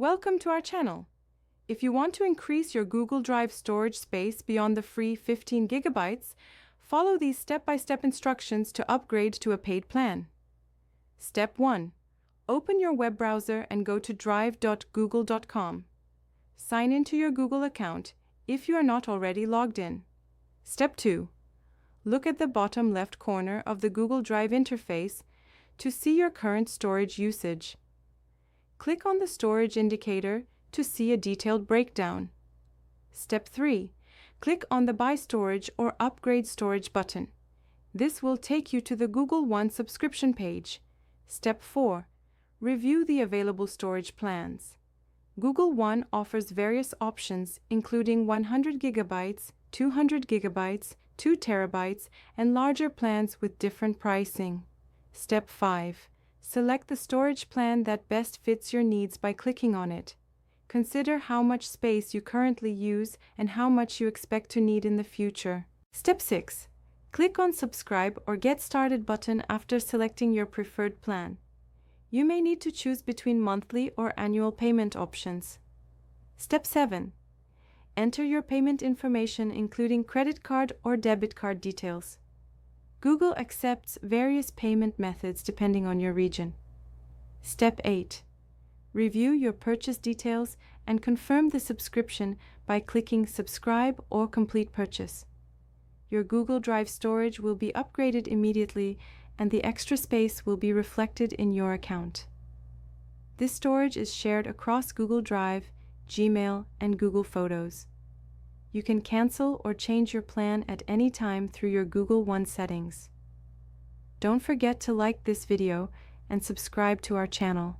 Welcome to our channel. If you want to increase your Google Drive storage space beyond the free 15 gigabytes, follow these step-by-step instructions to upgrade to a paid plan. Step 1. Open your web browser and go to drive.google.com. Sign into your Google account if you are not already logged in. Step 2. Look at the bottom left corner of the Google Drive interface to see your current storage usage. Click on the storage indicator to see a detailed breakdown. Step 3. Click on the Buy Storage or Upgrade Storage button. This will take you to the Google One subscription page. Step 4. Review the available storage plans. Google One offers various options including 100 gigabytes, 200 gigabytes, 2 terabytes, and larger plans with different pricing. Step 5. Select the storage plan that best fits your needs by clicking on it. Consider how much space you currently use and how much you expect to need in the future. Step 6. Click on Subscribe or Get Started button after selecting your preferred plan. You may need to choose between monthly or annual payment options. Step 7. Enter your payment information including credit card or debit card details. Google accepts various payment methods depending on your region. Step 8. Review your purchase details and confirm the subscription by clicking Subscribe or Complete Purchase. Your Google Drive storage will be upgraded immediately and the extra space will be reflected in your account. This storage is shared across Google Drive, Gmail, and Google Photos. You can cancel or change your plan at any time through your Google One settings. Don't forget to like this video and subscribe to our channel.